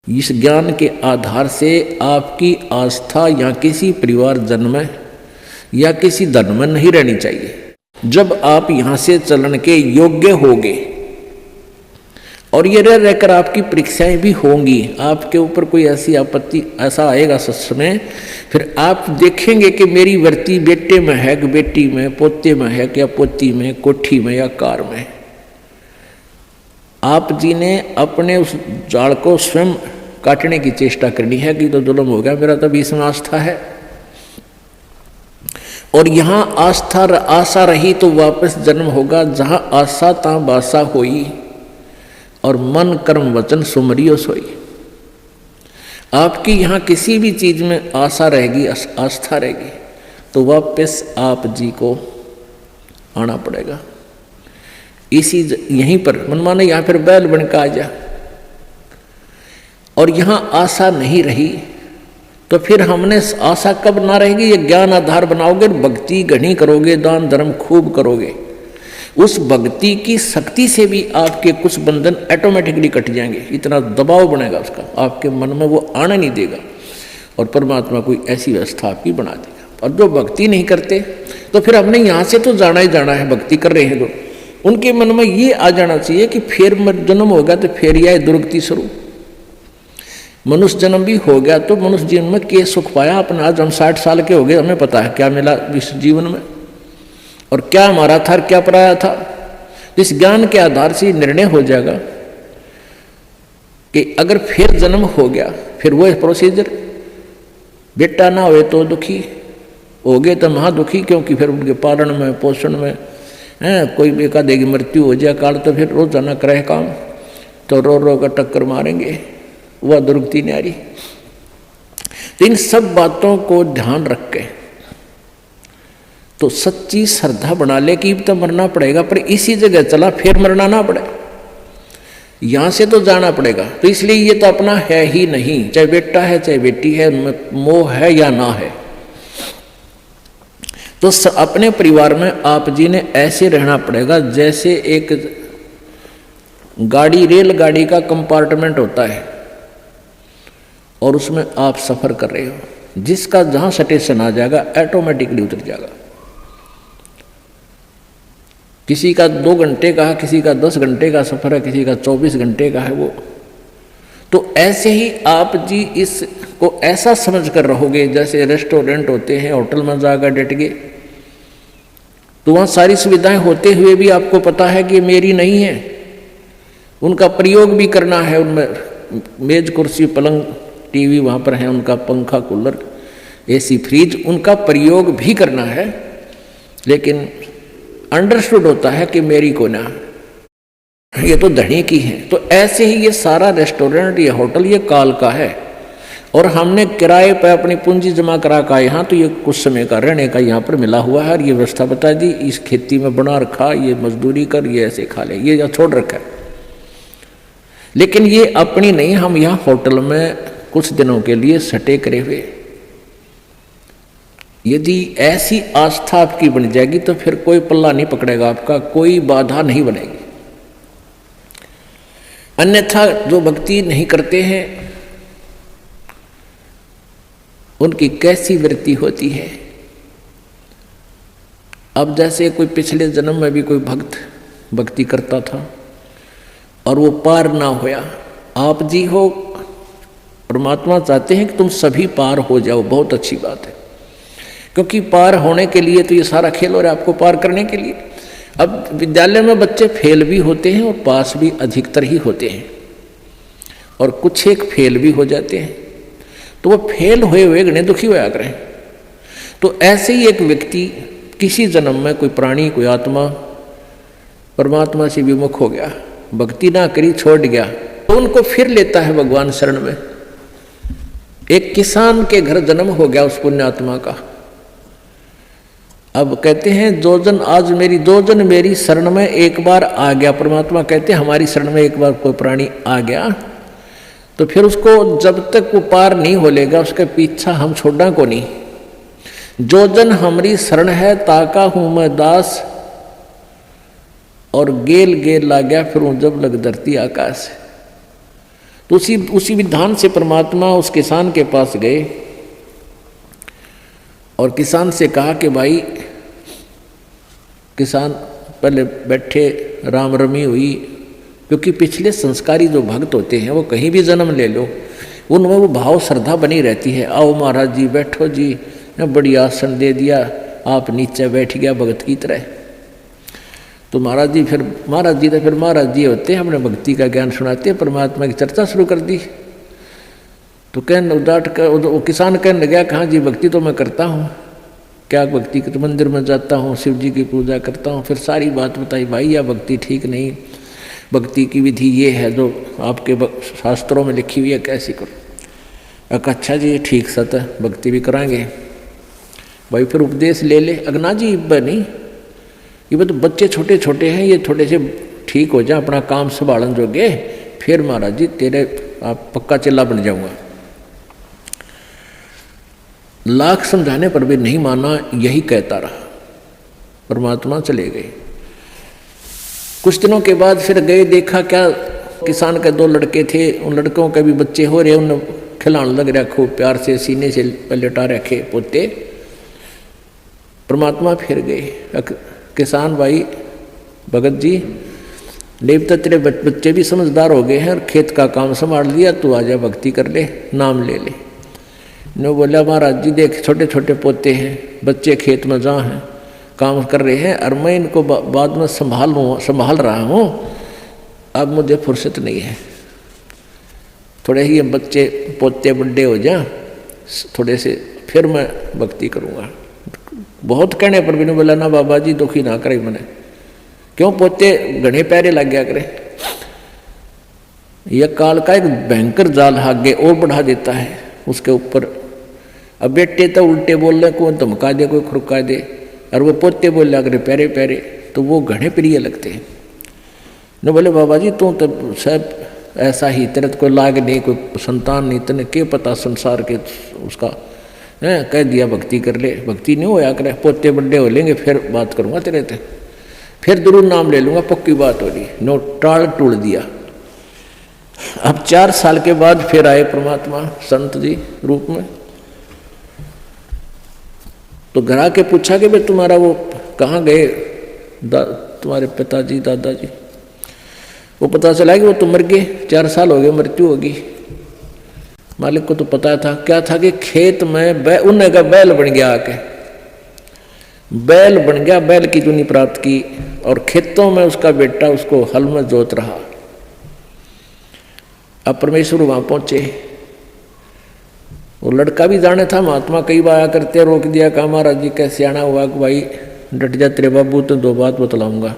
इस ज्ञान के आधार से आपकी आस्था या किसी परिवार जन्म में या किसी धन में नहीं रहनी चाहिए। जब आप यहाँ से चलन के योग्य होंगे और ये रहकर आपकी परीक्षाएं भी होंगी, आपके ऊपर कोई ऐसी आपत्ति ऐसा आएगा समय, फिर आप देखेंगे कि मेरी वृत्ति बेटे में है कि बेटी में, पोते में है कि या पोती में, कोठी में या कार में। आप जी ने अपने उस जाल को स्वयं काटने की चेष्टा करनी है कि तो जुल्म हो गया, मेरा तो इसमें आस्था है। और यहाँ आस्था आशा रही तो वापस जन्म होगा, जहाँ आशा ता बासा होई और मन कर्म वचन सुमरियो सोई। आपकी यहाँ किसी भी चीज में आशा रहेगी, आस्था रहेगी, तो वापस आप जी को आना पड़ेगा। इसी यहीं पर मनमाने यहाँ फिर बैल बन के आ जा, और यहाँ आशा नहीं रही तो फिर हमने आशा कब ना रहेगी? ये ज्ञान आधार बनाओगे, भक्ति घनी करोगे, दान धर्म खूब करोगे, उस भक्ति की शक्ति से भी आपके कुछ बंधन ऑटोमेटिकली कट जाएंगे। इतना दबाव बनेगा उसका, आपके मन में वो आने नहीं देगा, और परमात्मा कोई ऐसी व्यवस्था आपकी बना देगा। और जो भक्ति नहीं करते तो फिर हमने यहाँ से तो जाना ही जाना है, भक्ति कर रहे हैं जो, उनके मन में ये आ जाना चाहिए कि फिर जन्म होगा तो फिर यह दुर्गति शुरू। मनुष्य जन्म भी हो गया तो मनुष्य जीवन में क्या सुख पाया अपना? आज हम 60 साल के हो गए, हमें पता है क्या मिला इस जीवन में, और क्या हमारा था क्या पराया था। इस ज्ञान के आधार से निर्णय हो जाएगा कि अगर फिर जन्म हो गया, फिर वो प्रोसीजर, बेटा ना हुए तो दुखी, हो गए तो महा दुखी, क्योंकि फिर उनके पालन में पोषण में कोई एकाधेगी मृत्यु हो जाए काल, तो फिर रोजाना करे काम, तो रो रो कर टक्कर मारेंगे, वह दुर्गति न्यारी। तो इन सब बातों को ध्यान रख के तो सच्ची श्रद्धा बना ले कि तो मरना पड़ेगा, पर इसी जगह चला फिर मरना ना पड़े, यहां से तो जाना पड़ेगा। तो इसलिए ये तो अपना है ही नहीं, चाहे बेटा है चाहे बेटी है, उनमें मोह है या ना है। तो अपने परिवार में आप जी ने ऐसे रहना पड़ेगा जैसे एक गाड़ी, रेलगाड़ी का कंपार्टमेंट होता है और उसमें आप सफर कर रहे हो, जिसका जहां स्टेशन आ जाएगा ऑटोमेटिकली उतर जाएगा। किसी का 2 घंटे का है, किसी का 10 घंटे का सफर है, किसी का 24 घंटे का है वो। तो ऐसे ही आप जी इसको ऐसा समझ कर रहोगे जैसे रेस्टोरेंट होते हैं, होटल में जाकर डट गए, तो वहाँ सारी सुविधाएं होते हुए भी आपको पता है कि मेरी नहीं है, उनका प्रयोग भी करना है। उनमें मेज कुर्सी पलंग टीवी वहाँ पर है, उनका पंखा कूलर एसी फ्रिज, उनका प्रयोग भी करना है, लेकिन अंडरस्टूड होता है कि मेरी को ना, ये तो धनी की है। तो ऐसे ही ये सारा रेस्टोरेंट, ये होटल, ये काल का है, और हमने किराए पर अपनी पूंजी जमा करा का यहाँ, तो ये कुछ समय का रहने का यहाँ पर मिला हुआ है, और ये व्यवस्था बता दी, इस खेती में बना रखा, ये मजदूरी कर, ये ऐसे खा ले, ये छोड़ रखा है। लेकिन ये अपनी नहीं, हम यहाँ होटल में कुछ दिनों के लिए सटे करे हुए। यदि ऐसी आस्था आपकी बन जाएगी तो फिर कोई पल्ला नहीं पकड़ेगा आपका, कोई बाधा नहीं बनेगी। अन्यथा जो भक्ति नहीं करते हैं उनकी कैसी वृत्ति होती है। अब जैसे कोई पिछले जन्म में भी कोई भक्त भक्ति करता था और वो पार ना होया, आप जी हो, परमात्मा चाहते हैं कि तुम सभी पार हो जाओ, बहुत अच्छी बात है, क्योंकि पार होने के लिए तो ये सारा खेल हो रहा है आपको पार करने के लिए। अब विद्यालय में बच्चे फेल भी होते हैं और पास भी अधिकतर ही होते हैं, और कुछ एक फेल भी हो जाते हैं, तो वो फेल हुए हुए गणे दुखी होया करें। तो ऐसे ही एक व्यक्ति किसी जन्म में कोई प्राणी, कोई आत्मा परमात्मा से विमुख हो गया, भक्ति ना करी, छोड़ गया, तो उनको फिर लेता है भगवान शरण में। एक किसान के घर जन्म हो गया उस पुण्यात्मा का। अब कहते हैं जो जन मेरी शरण में एक बार आ गया, परमात्मा कहते हैं हमारी शरण में एक बार कोई प्राणी आ गया तो फिर उसको जब तक वो पार नहीं हो लेगा उसके पीछा हम छोड़ना को नहीं। जो जन हमारी शरण है ताका हूं मैं दास, और गेल गेल ला गया फिर जब लग धरती आकाश। तो उसी विधान से परमात्मा उस किसान के पास गए और किसान से कहा कि भाई, किसान पहले बैठे, राम रमी हुई, क्योंकि पिछले संस्कारी जो भक्त होते हैं वो कहीं भी जन्म ले लो, उनमें वो भाव श्रद्धा बनी रहती है। आओ महाराज जी, बैठो जी, बड़ी आसन दे दिया, आप नीचे बैठ गया भगत की तरह। तो महाराज जी तो फिर महाराज जी होते हैं, अपने भक्ति का ज्ञान सुनाते हैं, परमात्मा की चर्चा शुरू कर दी। तो कहने उदाट कर वो किसान कहने लगा, कहाँ जी भक्ति तो मैं करता हूँ, क्या भक्ति के, तो मंदिर में जाता हूँ, शिव जी की पूजा करता हूँ। फिर सारी बात बताई, भाई यह भक्ति ठीक नहीं, भक्ति की विधि ये है जो आपके शास्त्रों में लिखी हुई है, कैसी करो। अच्छा जी ठीक सत है, भक्ति भी कराएंगे। भाई फिर उपदेश ले ले। अगना जी नहीं, ये तो बच्चे छोटे छोटे हैं, ये थोड़े से ठीक हो जाए, अपना काम संभालन जोगे, फिर महाराज जी तेरे आप पक्का चेला बन जाऊंगा। लाख समझाने पर भी नहीं माना, यही कहता रहा। परमात्मा चले गए। कुछ दिनों के बाद फिर गए, देखा क्या, किसान के 2 लड़के थे, उन लड़कों के भी बच्चे हो रहे, उन खिलाने लग रहा खूब प्यार से, सीने से लटा रखे पोते। परमात्मा फिर गए, किसान भाई भगत जी, देवता तेरे बच्चे भी समझदार हो गए हैं और खेत का काम संभाल लिया, तू आजा भक्ति कर ले, नाम ले ले। ने बोला महाराज जी देख, छोटे छोटे पोते हैं, बच्चे खेत में जहाँ हैं काम कर रहे हैं, और मैं इनको बाद में संभाल रहा हूँ, अब मुझे फुर्सत नहीं है, थोड़े ही बच्चे पोते बड़े हो जाए थोड़े से, फिर मैं भक्ति करूँगा। बहुत कहने पर भी नहीं बोला, ना बाबा जी दुखी ना करे मैंने, क्यों पोते घने पैरे लग गया करे। यह काल का एक भयंकर जाल आगे और बढ़ा देता है उसके ऊपर। अब बेटे तो उल्टे बोल रहे, कोई धमका दे, कोई खुरका दे, और वो पोते बोल रहा करे पैरे पैरे, तो वो घने प्रिय लगते हैं। न बोले बाबा जी तू तो सब ऐसा ही, तेरे तो कोई लाग नहीं, कोई संतान नहीं, तेने क्या पता संसार के उसका है, कह दिया भक्ति कर ले, भक्ति नहीं होया करे, पोते बड़े हो लेंगे फिर बात करूँगा तेरे से, फिर जरूर नाम ले लूँगा, पक्की बात हो रही। नो टाल टूल दिया। अब 4 साल के बाद फिर आए परमात्मा संत जी रूप में। तो घर आके पूछा कि भाई तुम्हारा वो कहाँ गए तुम्हारे पिताजी दादाजी। वो पता चला कि वो तो मर गए, 4 साल हो गए, मृत्यु होगी। मालिक को तो पता था, क्या था कि खेत में उन्हें का बैल बन गया, आके बैल बन गया, बैल की चुनी प्राप्त की, और खेतों में उसका बेटा उसको हल में जोत रहा। अब परमेश्वर वहां पहुंचे। वो लड़का भी जाने था, महात्मा कई बार आया करते, रोक दिया, कहा महाराज जी कैसे आना हुआ कि भाई डट जा तेरे बाबू, तो 2 बात बतलाऊंगा।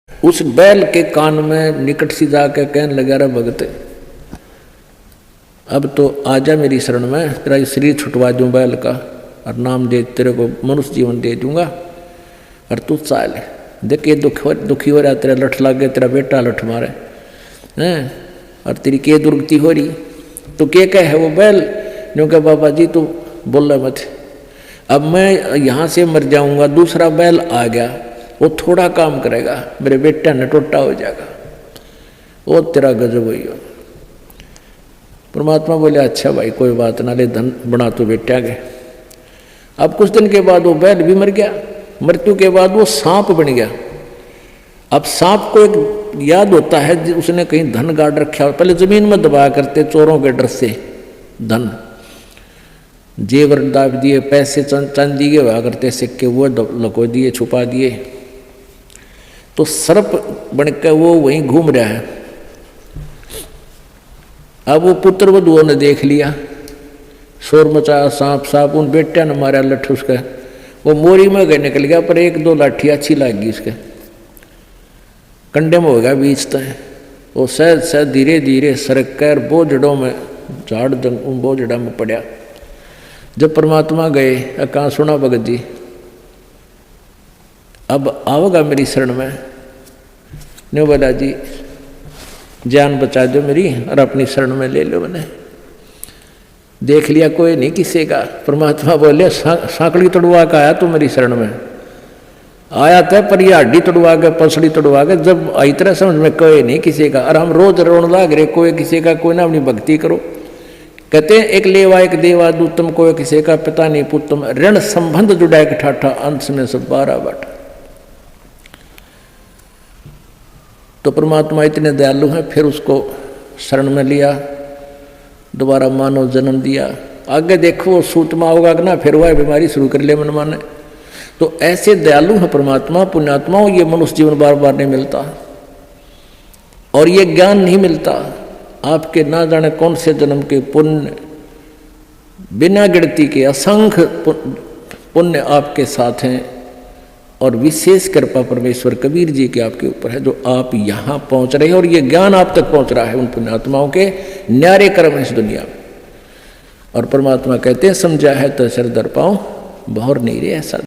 उस बैल के कान में निकट सी जाकर कहने लगा, रे भगत अब तो आजा मेरी शरण में, तेरा शरीर छुटवा दूं बैल का, और नाम दे, तेरे को मनुष्य जीवन दे दूंगा, और तू चाल देख ये दुखी हो रहा, तेरा लठ लग गया, तेरा बेटा लठ मारे हैं, और तेरी के दुर्गति हो रही, तो क्या कहे वो बैल। न्यों कहा बाबा जी तू बोल रहा मत, अब मैं यहाँ से मर जाऊंगा, दूसरा बैल आ गया, वो थोड़ा काम करेगा, मेरे बेटा ने टोटा हो जाएगा, वो तेरा गजब हुई हो। परमात्मा बोले अच्छा भाई कोई बात ना, ले धन बना तो बेटा गए। अब कुछ दिन के बाद वो बैल भी मर गया, मृत्यु के बाद वो सांप बन गया। अब सांप को एक याद होता है, उसने कहीं धन गाड़ रखा, पहले जमीन में दबाया करते चोरों के डर से, धन जेवर दाब दिए, पैसे चांदी के हुआ करते सिक्के, वो लको दिए, छुपा दिए। तो सर्प बनकर वो वहीं घूम रहा है। अब वो पुत्र वधुओं ने देख लिया, शोर मचाया, सांप सांप, उन बेटा ने मारा लठ उसका, वो मोरी में गए निकल गया, पर 1-2 लाठी अच्छी लग गई उसके, कंडे में हो गया बीच तय। वो सहज सहज धीरे धीरे सरक कर बोझड़ों में, झाड़ बोझड़ा में पड़ा। जब परमात्मा गए, कहाँ सुना भगत जी अब आओगा मेरी शरण में, ने बोला जी जान बचा दो मेरी, और अपनी शरण में ले लो। मैंने देख लिया कोई नहीं किसी का। परमात्मा बोले सांकड़ी तोड़वा का आया तू मेरी शरण में, आया था पर ये हड्डी तोड़वा के पसड़ी तोड़वा के, जब आई तरह समझ में कोई नहीं किसी का। और हम रोज रोन लाग रहे कोई किसी का, कोई ना अपनी भक्ति करो। कहते हैं एक लेवा एक देवा दूतम, कोई किसी का पिता नहीं पुतम, ऋण संबंध जुड़ा एक ठाठा, अंत में सब 12 बाटा। तो परमात्मा इतने दयालु हैं, फिर उसको शरण में लिया, दोबारा मानव जन्म दिया। आगे देखो सूतमा होगा कि ना, फिर वह बीमारी शुरू कर ले मन माने। तो ऐसे दयालु है परमात्मा, पुण्यात्माओं। ये मनुष्य जीवन बार बार नहीं मिलता, और ये ज्ञान नहीं मिलता। आपके ना जाने कौन से जन्म के पुण्य, बिना गिनती के असंख्य पुण्य आपके साथ हैं, और विशेष कृपा परमेश्वर कबीर जी के आपके ऊपर है, जो आप यहाँ पहुँच रहे हैं, और ये ज्ञान आप तक पहुँच रहा है उन पुण्यात्माओं के न्यारे कर्म इस दुनिया में। और परमात्मा कहते हैं समझा है तो सिर दर पाओ, बहुर नहीं रे ऐसा